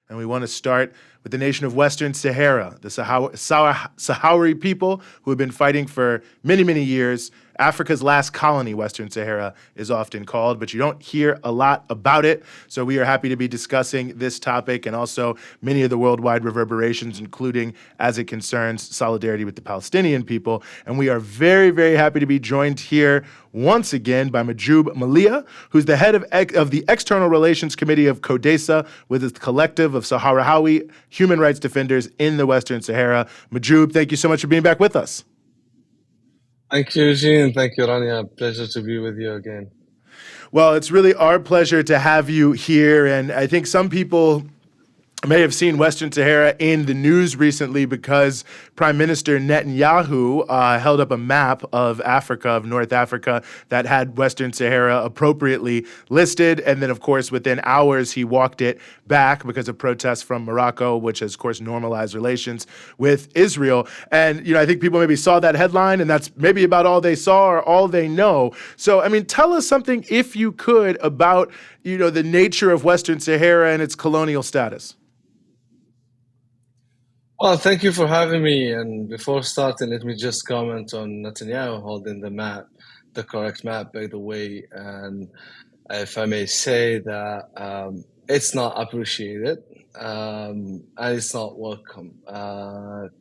And we want to start with the nation of Western Sahara, the Sahrawi people who have been fighting for many, many years. Africa's last colony, Western Sahara, is often called, but you don't hear a lot about it. So we are happy to be discussing this topic and also many of the worldwide reverberations, including as it concerns solidarity with the Palestinian people. And we are very, very happy to be joined here once again by Mahjoub Maliha, who's the head of the External Relations Committee of CODESA, with its collective of Sahrawi human rights defenders in the Western Sahara. Mahjoub, thank you so much for being back with us. Thank you, Eugene. Thank you, Rania. Pleasure to be with you again. Well, it's really our pleasure to have you here. And I think some people may have seen Western Sahara in the news recently because Prime Minister Netanyahu held up a map of Africa, of North Africa, that had Western Sahara appropriately listed. And then, of course, within hours, he walked it back because of protests from Morocco, which has, of course, normalized relations with Israel. And, I think people maybe saw that headline, and that's maybe about all they saw or all they know. So, tell us something, if you could, about, the nature of Western Sahara and its colonial status. Well, thank you for having me. And before starting, let me just comment on Netanyahu holding the map, the correct map, by the way. And if I may say that it's not appreciated and it's not welcome.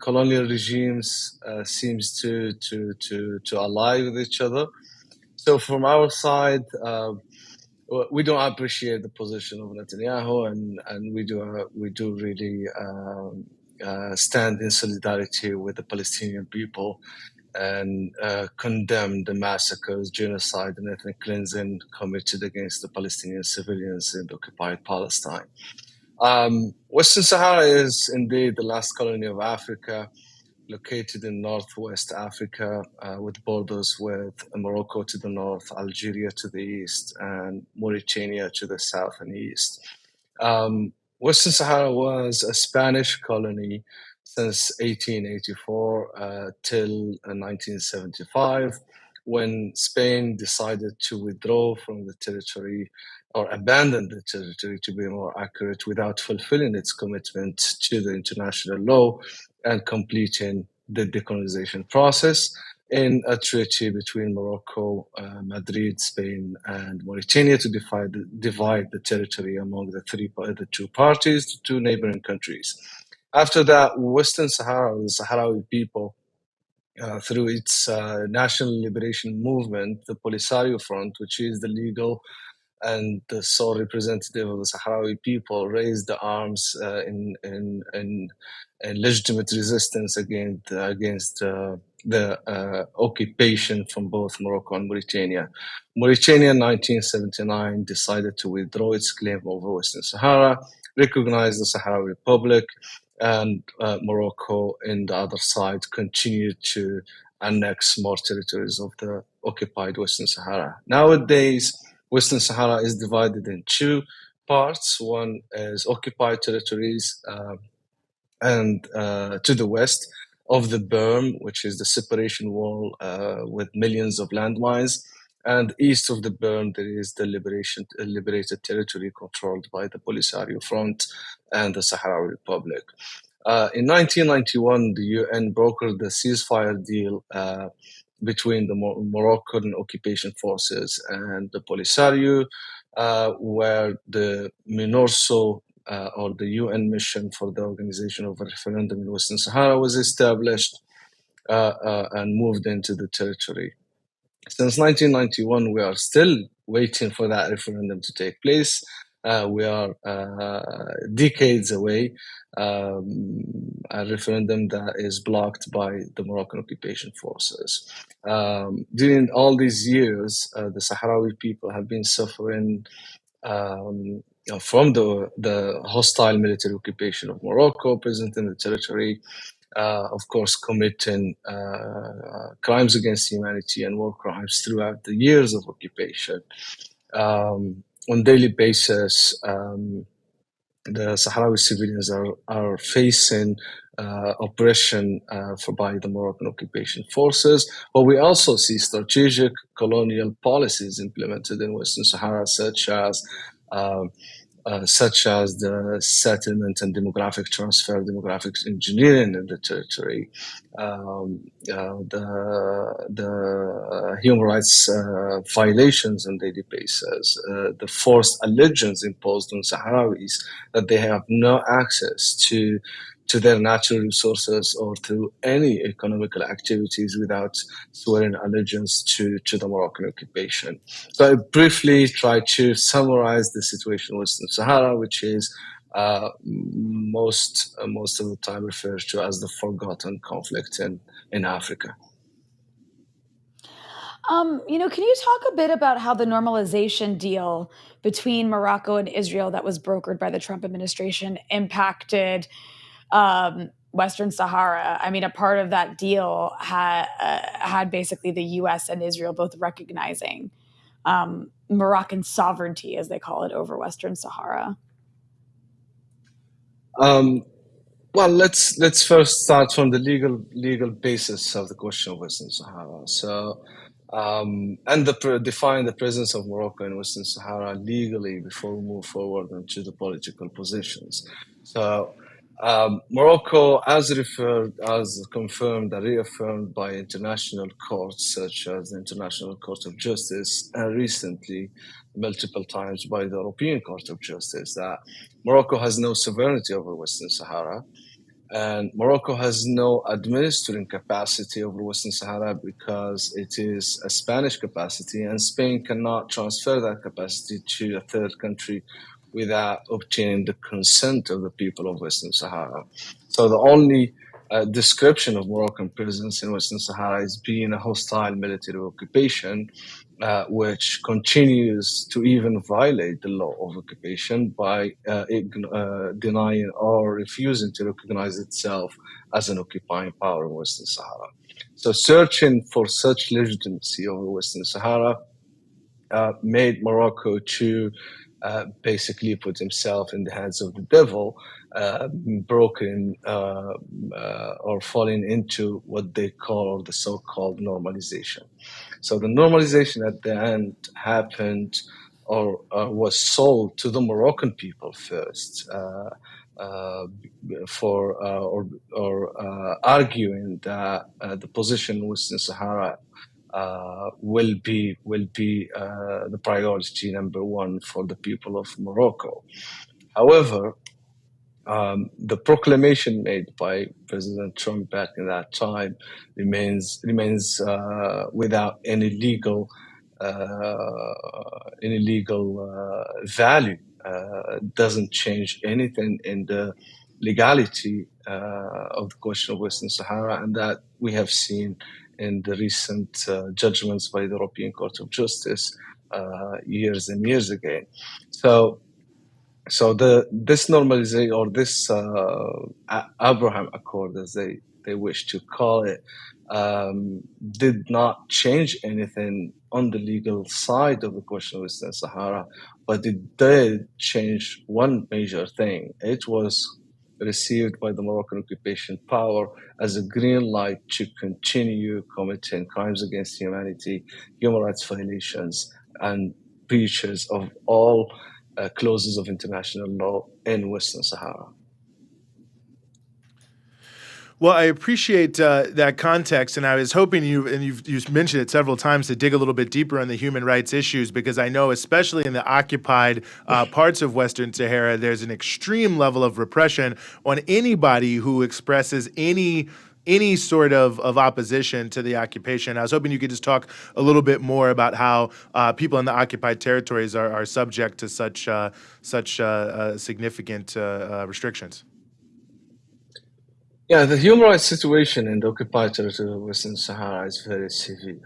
Colonial regimes seems to ally with each other. So from our side, we don't appreciate the position of Netanyahu, and we do really stand in solidarity with the Palestinian people and condemn the massacres, genocide, and ethnic cleansing committed against the Palestinian civilians in occupied Palestine. Western Sahara is indeed the last colony of Africa, located in northwest Africa, with borders with Morocco to the north, Algeria to the east, and Mauritania to the south and east. Western Sahara was a Spanish colony since 1884 till 1975, when Spain decided to withdraw from the territory, or abandon the territory to be more accurate, without fulfilling its commitment to the international law and completing the decolonization process in a treaty between Morocco, Madrid, Spain, and Mauritania to divide the territory among the two parties, the two neighboring countries. After that, Western Sahara, the Sahrawi people, through its national liberation movement, the Polisario Front, which is the legal and the sole representative of the Sahrawi people, raised the arms in legitimate resistance against the occupation from both Morocco and Mauritania. Mauritania in 1979 decided to withdraw its claim over Western Sahara, recognize the Sahrawi Republic, and Morocco, in the other side, continued to annex more territories of the occupied Western Sahara. Nowadays, Western Sahara is divided in two parts. One is occupied territories and to the west of the berm, which is the separation wall with millions of landmines. And east of the berm, there is the liberated territory controlled by the Polisario Front and the Sahrawi Republic. In 1991, the UN brokered the ceasefire deal between the Moroccan occupation forces and the Polisario, where the MINURSO, or the UN mission for the organization of a referendum in Western Sahara, was established and moved into the territory. Since 1991, we are still waiting for that referendum to take place. We are decades away, a referendum that is blocked by the Moroccan occupation forces. During all these years, the Sahrawi people have been suffering from the hostile military occupation of Morocco present in the territory, of course, committing crimes against humanity and war crimes throughout the years of occupation. On daily basis, the Sahrawi civilians are facing oppression by the Moroccan occupation forces, but we also see strategic colonial policies implemented in Western Sahara, such as such as the settlement and demographic transfer, demographic engineering in the territory, the human rights violations on daily basis, the forced allegiance imposed on Sahrawis that they have no access to their natural resources or to any economical activities without swearing allegiance to the Moroccan occupation. So I briefly try to summarize the situation in Western Sahara, which is most of the time referred to as the forgotten conflict in Africa. Can you talk a bit about how the normalization deal between Morocco and Israel that was brokered by the Trump administration impacted Western Sahara? I mean, a part of that deal had basically the U.S. and Israel both recognizing Moroccan sovereignty, as they call it, over Western Sahara. Um, well, let's first start from the legal basis of the question of Western Sahara. So, define the presence of Morocco in Western Sahara legally before we move forward into the political positions. So, Morocco, as confirmed and reaffirmed by international courts such as the International Court of Justice, and recently multiple times by the European Court of Justice, that Morocco has no sovereignty over Western Sahara. And Morocco has no administering capacity over Western Sahara because it is a Spanish capacity, and Spain cannot transfer that capacity to a third country without obtaining the consent of the people of Western Sahara. So the only description of Moroccan presence in Western Sahara is being a hostile military occupation, which continues to even violate the law of occupation by denying or refusing to recognize itself as an occupying power in Western Sahara. So searching for such legitimacy over Western Sahara made Morocco to basically put himself in the hands of the devil, broken or falling into what they call the so-called normalization. So the normalization at the end happened or was sold to the Moroccan people first for arguing that the position in Western Sahara will be the priority number one for the people of Morocco. However, the proclamation made by President Trump back in that time remains without any legal value. Doesn't change anything in the legality of the question of Western Sahara, and that we have seen in the recent judgments by the European Court of Justice years and years ago. So this normalization or this Abraham Accord, as they wish to call it, did not change anything on the legal side of the question of Western Sahara, but it did change one major thing. It was received by the Moroccan occupation power as a green light to continue committing crimes against humanity, human rights violations, and breaches of all clauses of international law in Western Sahara. Well, I appreciate that context, and I was hoping you've mentioned it several times, to dig a little bit deeper on the human rights issues, because I know, especially in the occupied parts of Western Sahara, there's an extreme level of repression on anybody who expresses any sort of opposition to the occupation. I was hoping you could just talk a little bit more about how people in the occupied territories are subject to such significant restrictions. Yeah, the human rights situation in the occupied territory of Western Sahara is very severe.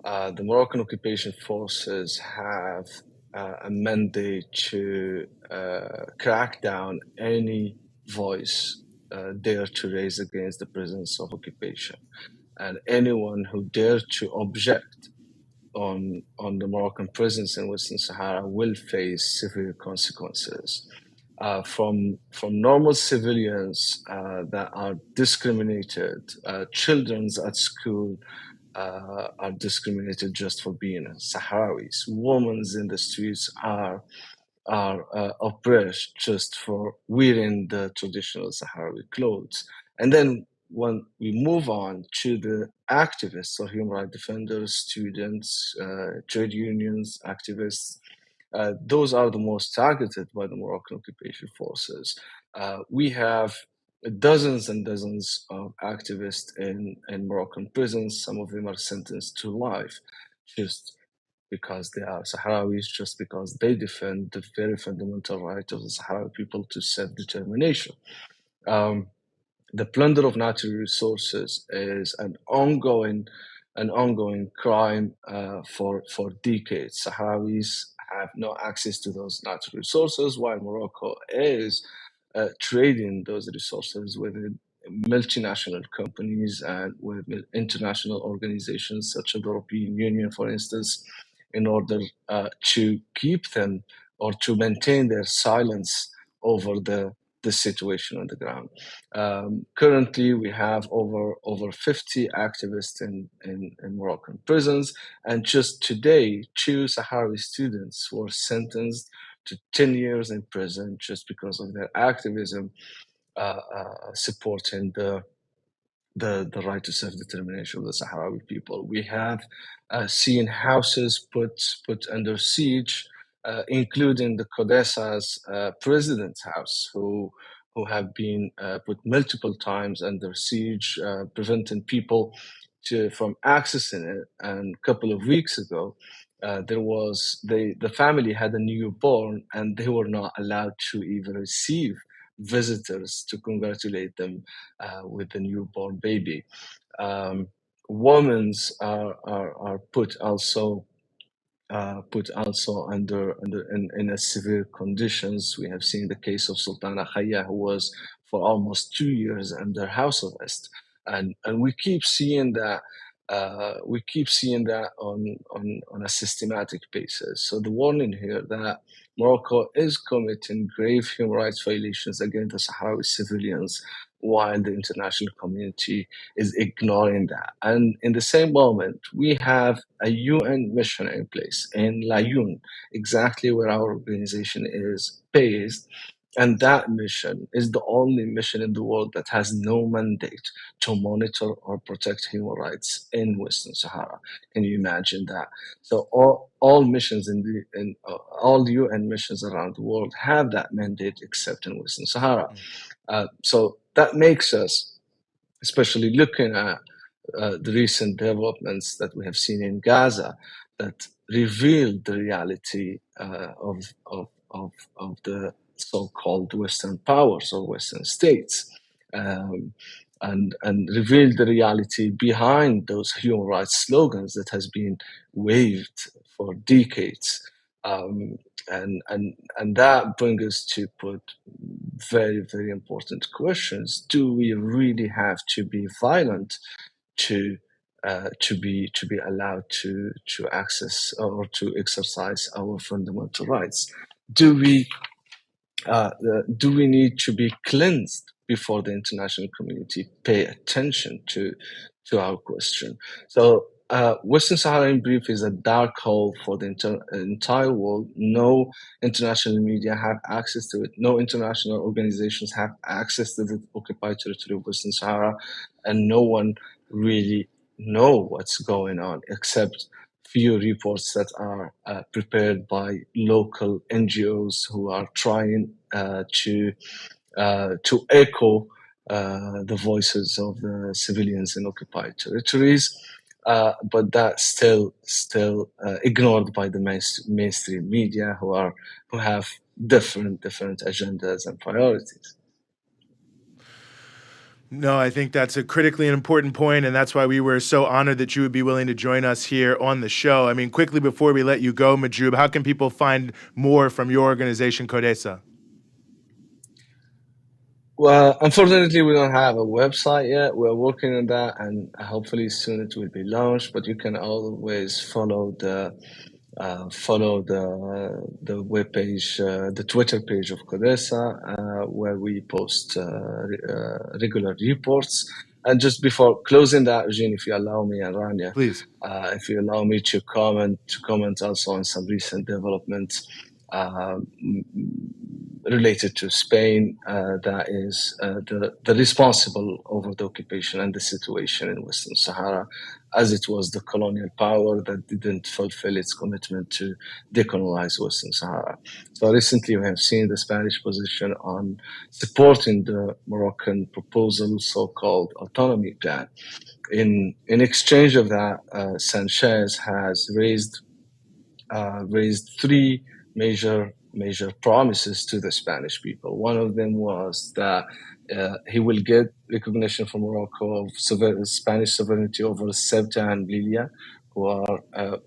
The Moroccan occupation forces have a mandate to crack down any voice dare to raise against the presence of occupation. And anyone who dares to object on the Moroccan presence in Western Sahara will face severe consequences. From normal civilians that are discriminated, children's at school are discriminated just for being Sahrawis. Women in the streets are are oppressed just for wearing the traditional Sahrawi clothes. And then when we move on to the activists or human rights defenders, students, trade unions, activists, those are the most targeted by the Moroccan occupation forces. We have dozens and dozens of activists in Moroccan prisons. Some of them are sentenced to life just because they are Sahrawis, just because they defend the very fundamental right of the Sahrawi people to self-determination. The plunder of natural resources is an ongoing crime for decades. Sahrawis have no access to those natural resources, while Morocco is trading those resources with multinational companies and with international organizations such as the European Union, for instance, in order to keep them or to maintain their silence over the situation on the ground. Currently, we have over 50 activists in Moroccan prisons, and just today, 2 Sahrawi students were sentenced to 10 years in prison just because of their activism supporting the right to self-determination of the Sahrawi people. We have seen houses put under siege, including the CODESA's president's house, who have been put multiple times under siege, preventing people from accessing it. And a couple of weeks ago, the family had a newborn, and they were not allowed to even receive visitors to congratulate them with the newborn baby. Women are put also under in a severe conditions. We have seen the case of Sultana Khaya, who was for almost 2 years under house arrest, and we keep seeing that. On a systematic basis. So the warning here that Morocco is committing grave human rights violations against the Sahrawi civilians, while the international community is ignoring that. And in the same moment, we have a UN mission in place in Laayoune, exactly where our organization is based. And that mission is the only mission in the world that has no mandate to monitor or protect human rights in Western Sahara. Can you imagine that? So all missions all UN missions around the world have that mandate except in Western Sahara. So that makes us, especially looking at the recent developments that we have seen in Gaza, that reveal the reality of the so-called Western powers or Western states, and reveal the reality behind those human rights slogans that has been waved for decades. And that brings us to put very, very important questions. Do we really have to be violent to be allowed to access or to exercise our fundamental rights? Do we need to be cleansed before the international community pay attention to our question? So Western Sahara in brief is a dark hole for the entire world. No international media have access to it. No international organizations have access to the occupied territory of Western Sahara, and no one really know what's going on except few reports that are prepared by local NGOs who are trying to echo the voices of the civilians in occupied territories, but that's still ignored by the mainstream media, who have different agendas and priorities. No, I think that's a critically important point, and that's why we were so honored that you would be willing to join us here on the show. I mean, quickly before we let you go, Mahjoub, how can people find more from your organization, CODESA? Well, unfortunately, we don't have a website yet. We're working on that, and hopefully soon it will be launched. But you can always follow the webpage, the Twitter page of CODESA, where we post regular reports. And just before closing that, Eugene, if you allow me, and Rania, Please. if you allow me to comment also on some recent developments. related to Spain that is the responsible over the occupation and the situation in Western Sahara, as it was the colonial power that didn't fulfill its commitment to decolonize Western Sahara. So recently we have seen the Spanish position on supporting the Moroccan proposal, so-called autonomy plan. In exchange of that, Sanchez has raised three major promises to the Spanish people. One of them was that he will get recognition from Morocco of Spanish sovereignty over Ceuta and Melilla, who are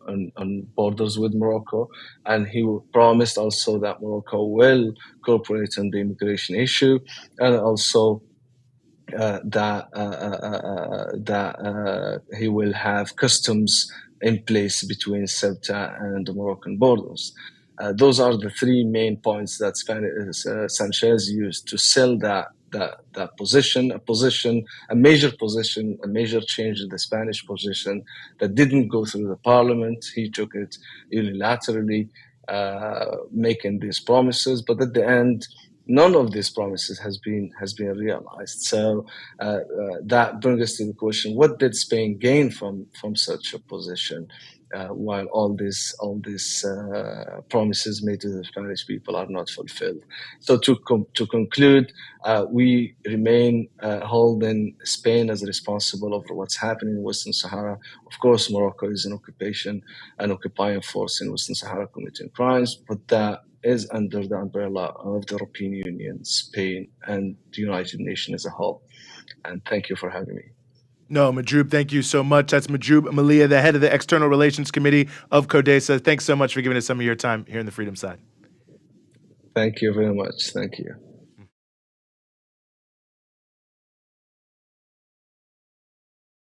on borders with Morocco, and he promised also that Morocco will cooperate on the immigration issue, and also that he will have customs in place between Ceuta and the Moroccan borders. Those are the three main points that Sanchez used to sell that position, a major change in the Spanish position that didn't go through the parliament. He took it unilaterally, making these promises, but at the end, none of these promises has been realized. So that brings us to the question: what did Spain gain from such a position, while all these promises made to the Spanish people are not fulfilled? So to conclude, we remain holding Spain as responsible over what's happening in Western Sahara. Of course, Morocco is an occupying force in Western Sahara committing crimes, but that is under the umbrella of the European Union, Spain, and the United Nations as a whole. And thank you for having me. No, Mahjoub, thank you so much. That's Mahjoub Maliha, the head of the External Relations Committee of CODESA. Thanks so much for giving us some of your time here in the Freedom Side. Thank you very much. Thank you.